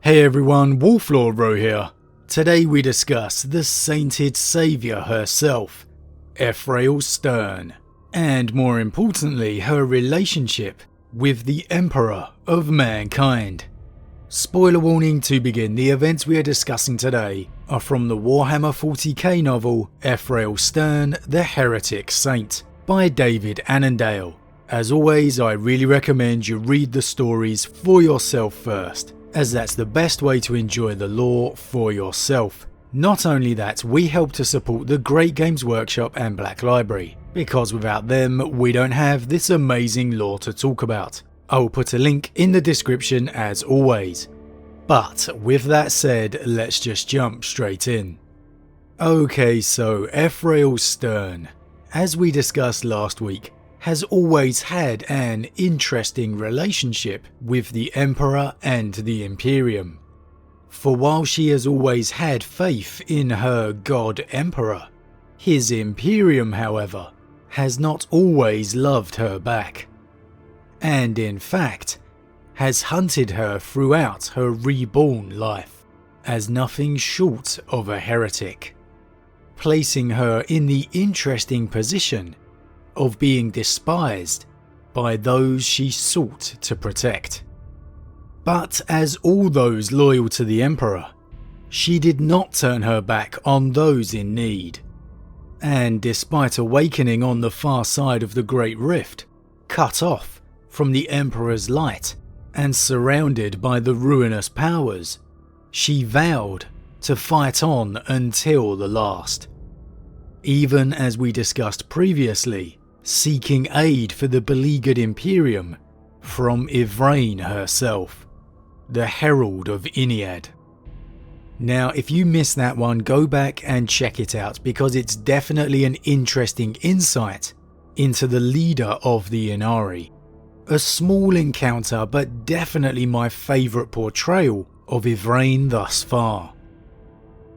Hey everyone, Wolf Lord Rho here. Today we discuss the sainted saviour herself, Ephrael Stern, and more importantly her relationship with the Emperor of Mankind. Spoiler warning to begin, the events we are discussing today are from the Warhammer 40k novel Ephrael Stern, The Heretic Saint by David Annandale. As always, I really recommend you read the stories for yourself first, as that's the best way to enjoy the lore for yourself. Not only that, we help to support the great Games Workshop and Black Library, because without them we don't have this amazing lore to talk about. I will put a link in the description as always. But with that said, let's just jump straight in. Okay, so Ephrael Stern, as we discussed last week, has always had an interesting relationship with the Emperor and the Imperium. For while she has always had faith in her God Emperor, his Imperium, however, has not always loved her back, and in fact has hunted her throughout her reborn life as nothing short of a heretic, placing her in the interesting position of being despised by those she sought to protect. But as all those loyal to the Emperor, she did not turn her back on those in need, and despite awakening on the far side of the Great Rift, cut off from the Emperor's light and surrounded by the ruinous powers, she vowed to fight on until the last, even as we discussed previously, seeking aid for the beleaguered Imperium from Ephrael herself, the Herald of Iniad. Now, if you missed that one, go back and check it out, because it's definitely an interesting insight into the leader of the Inari. A small encounter, but definitely my favourite portrayal of Ephrael thus far.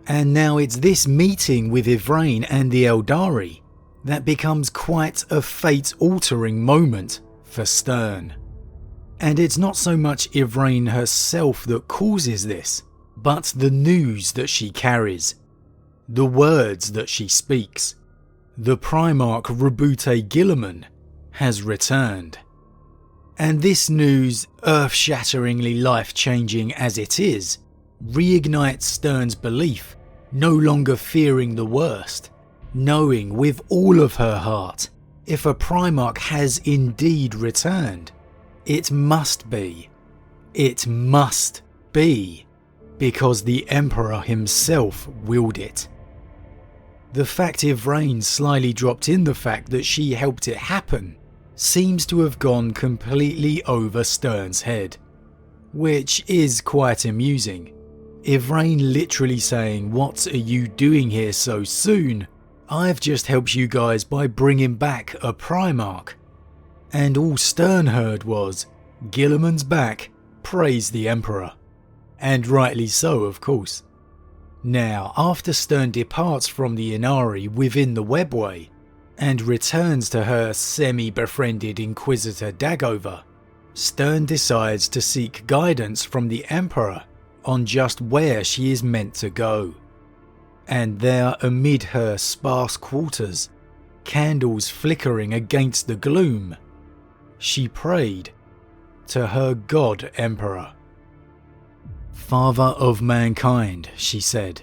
And now it's this meeting with Ephrael and the Eldari that becomes quite a fate-altering moment for Stern. And it's not so much Ephrael herself that causes this, but the news that she carries, the words that she speaks. The Primarch Rabute Guilliman has returned. And this news, earth-shatteringly life-changing as it is, reignites Stern's belief, no longer fearing the worst, knowing with all of her heart, if a Primarch has indeed returned, it must be, because the Emperor himself willed it. The fact Ephrael slyly dropped in the fact that she helped it happen seems to have gone completely over Stern's head, which is quite amusing. Ephrael literally saying, "What are you doing here so soon? I've just helped you guys by bringing back a Primarch." And all Stern heard was, "Guilliman's back, praise the Emperor." And rightly so, of course. Now, after Stern departs from the Inari within the Webway, and returns to her semi-befriended Inquisitor Dagover, Stern decides to seek guidance from the Emperor on just where she is meant to go. And there, amid her sparse quarters, candles flickering against the gloom, she prayed to her God Emperor. "Father of mankind," she said,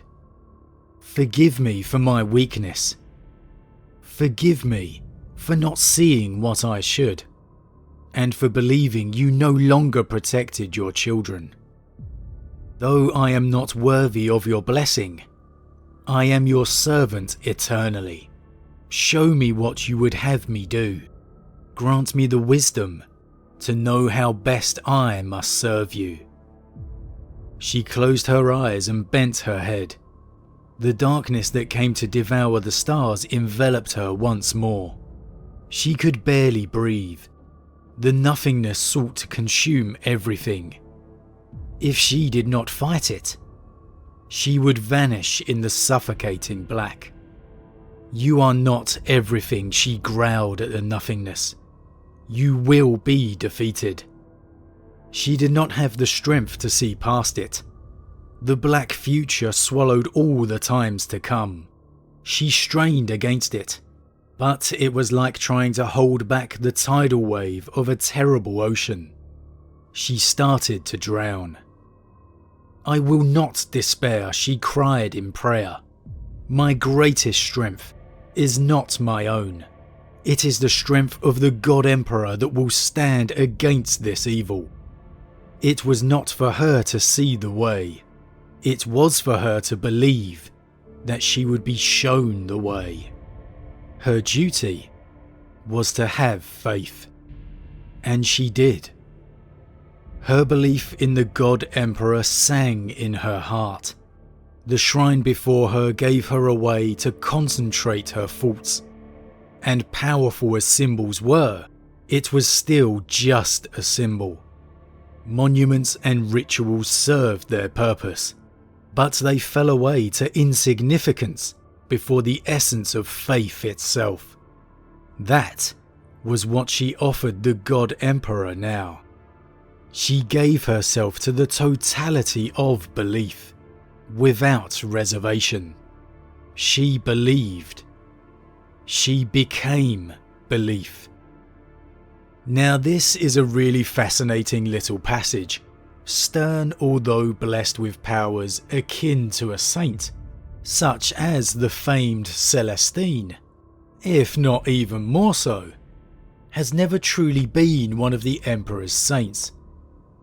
"forgive me for my weakness. Forgive me for not seeing what I should, and for believing you no longer protected your children. Though I am not worthy of your blessing, I am your servant eternally. Show me what you would have me do. Grant me the wisdom to know how best I must serve you." She closed her eyes and bent her head. The darkness that came to devour the stars enveloped her once more. She could barely breathe. The nothingness sought to consume everything. If she did not fight it, she would vanish in the suffocating black. "You are not everything," she growled at the nothingness. "You will be defeated." She did not have the strength to see past it, The black future swallowed all the times to come. She strained against it, but it was like trying to hold back the tidal wave of a terrible ocean. She started to drown. "I will not despair," she cried in prayer. "My greatest strength is not my own. It is the strength of the God Emperor that will stand against this evil." It was not for her to see the way. It was for her to believe that she would be shown the way. Her duty was to have faith. And she did. Her belief in the God Emperor sang in her heart. The shrine before her gave her a way to concentrate her thoughts. And powerful as symbols were, it was still just a symbol. Monuments and rituals served their purpose, but they fell away to insignificance before the essence of faith itself. That was what she offered the God Emperor now. She gave herself to the totality of belief, without reservation. She believed. She became belief. Now this is a really fascinating little passage. Stern, although blessed with powers akin to a saint, such as the famed Celestine, if not even more so, has never truly been one of the Emperor's saints,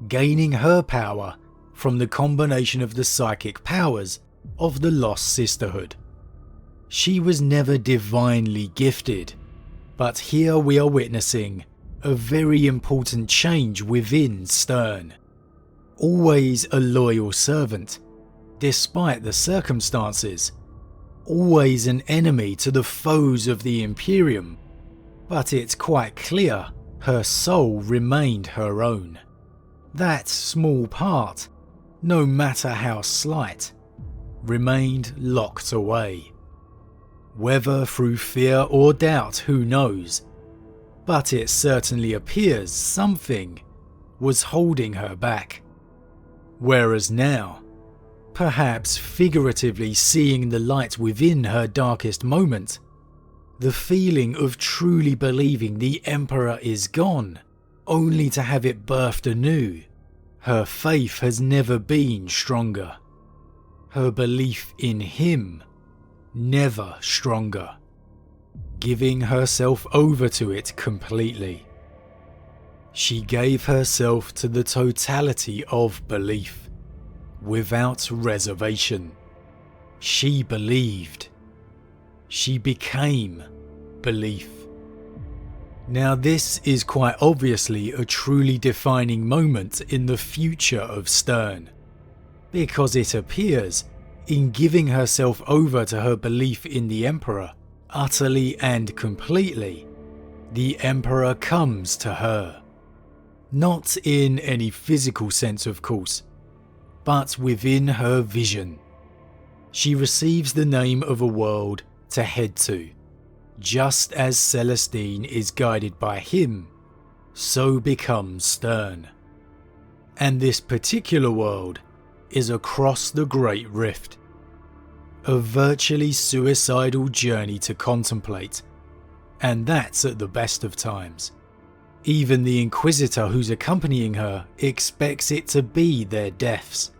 gaining her power from the combination of the psychic powers of the Lost Sisterhood. She was never divinely gifted, but here we are witnessing a very important change within Stern. Always a loyal servant, despite the circumstances, always an enemy to the foes of the Imperium, but it's quite clear her soul remained her own. That small part, no matter how slight, remained locked away. Whether through fear or doubt, who knows, but it certainly appears something was holding her back. Whereas now, perhaps figuratively seeing the light within her darkest moment, the feeling of truly believing the Emperor is gone, only to have it birthed anew, her faith has never been stronger. Her belief in him, never stronger. Giving herself over to it completely. She gave herself to the totality of belief, without reservation. She believed. She became belief. Now this is quite obviously a truly defining moment in the future of Stern, because it appears, in giving herself over to her belief in the Emperor, utterly and completely, the Emperor comes to her. Not in any physical sense, of course, but within her vision. She receives the name of a world to head to. Just as Celestine is guided by him, so becomes Stern. And this particular world is across the Great Rift. A virtually suicidal journey to contemplate, and that's at the best of times. Even the Inquisitor who's accompanying her expects it to be their deaths.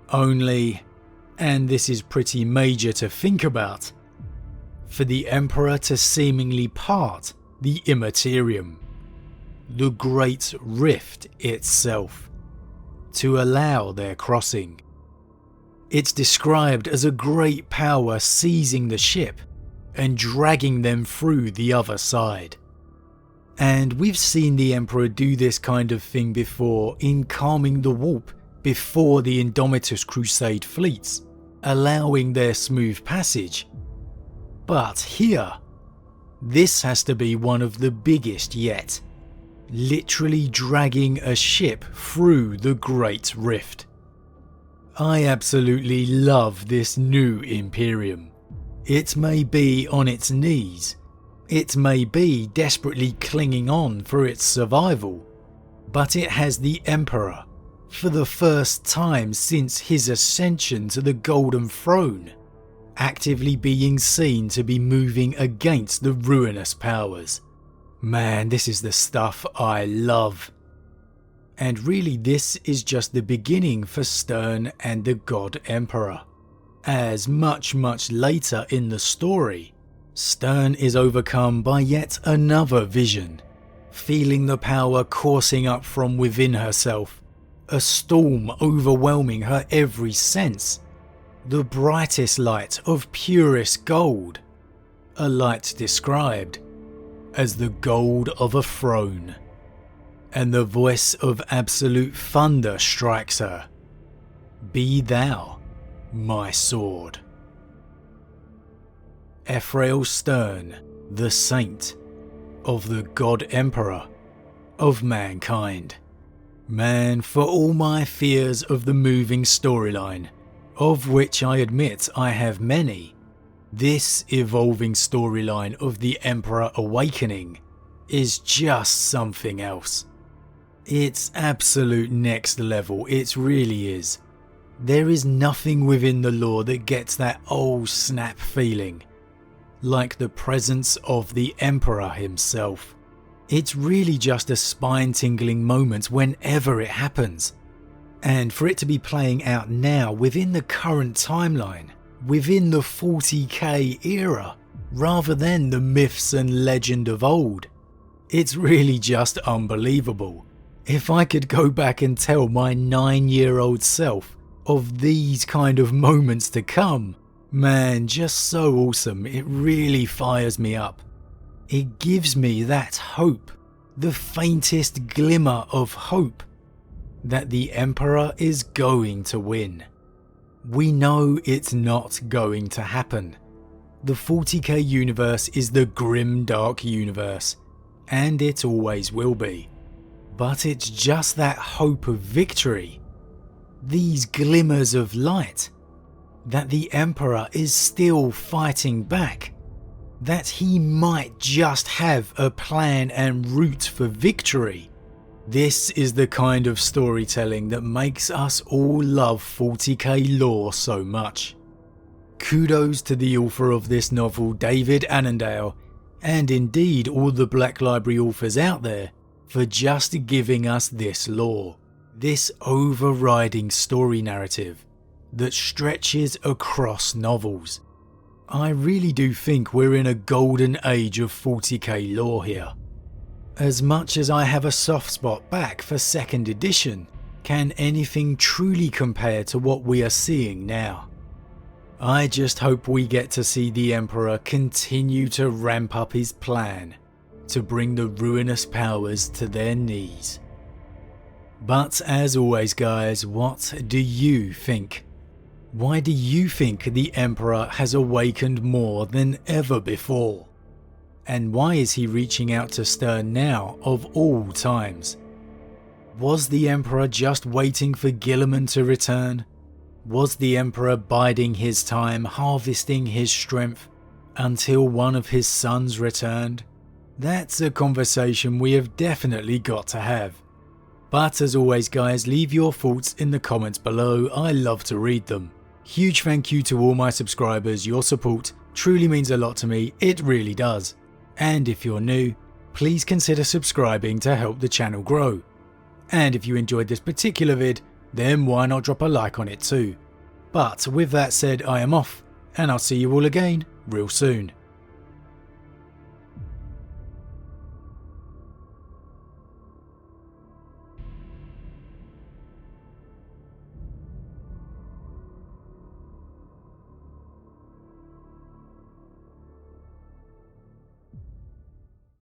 Only, and this is pretty major to think about, for the Emperor to seemingly part the Immaterium, the Great Rift itself, to allow their crossing. It's described as a great power seizing the ship and dragging them through the other side. And we've seen the Emperor do this kind of thing before in calming the warp before the Indomitus Crusade fleets, allowing their smooth passage. But here, this has to be one of the biggest yet, literally dragging a ship through the Great Rift. I absolutely love this new Imperium. It may be on its knees, it may be desperately clinging on for its survival, but it has the Emperor for the first time since his ascension to the Golden Throne, actively being seen to be moving against the ruinous powers. Man, this is the stuff I love. And really this is just the beginning for Stern and the God Emperor, as much later in the story, Stern is overcome by yet another vision, feeling the power coursing up from within herself, a storm overwhelming her every sense, the brightest light of purest gold, a light described as the gold of a throne. And the voice of absolute thunder strikes her. Be thou my sword. Ephrael Stern, the saint of the God Emperor of mankind. Man, for all my fears of the moving storyline, of which I admit I have many, this evolving storyline of the Emperor awakening is just something else. It's absolute next level, it really is. There is nothing within the lore that gets that oh snap feeling, like the presence of the Emperor himself. It's really just a spine-tingling moment whenever it happens. And for it to be playing out now within the current timeline, within the 40k era, rather than the myths and legend of old, it's really just unbelievable. If I could go back and tell my 9-year-old self of these kind of moments to come, man, just so awesome, it really fires me up. It gives me that hope, the faintest glimmer of hope, that the Emperor is going to win. We know it's not going to happen. The 40k universe is the grim dark universe, and it always will be. But it's just that hope of victory, these glimmers of light, that the Emperor is still fighting back, that he might just have a plan and route for victory. This is the kind of storytelling that makes us all love 40k lore so much. Kudos to the author of this novel, David Annandale, and indeed all the Black Library authors out there, for just giving us this lore, this overriding story narrative that stretches across novels. I really do think we're in a golden age of 40k lore here. As much as I have a soft spot back for 2nd edition, can anything truly compare to what we are seeing now? I just hope we get to see the Emperor continue to ramp up his plan to bring the ruinous powers to their knees. But as always guys, what do you think? Why do you think the Emperor has awakened more than ever before? And why is he reaching out to Stern now of all times? Was the Emperor just waiting for Guilliman to return? Was the Emperor biding his time, harvesting his strength until one of his sons returned? That's a conversation we have definitely got to have. But as always guys, leave your thoughts in the comments below, I love to read them. Huge thank you to all my subscribers, your support truly means a lot to me, it really does. And if you're new, please consider subscribing to help the channel grow. And if you enjoyed this particular vid, then why not drop a like on it too. But with that said, I am off, and I'll see you all again real soon.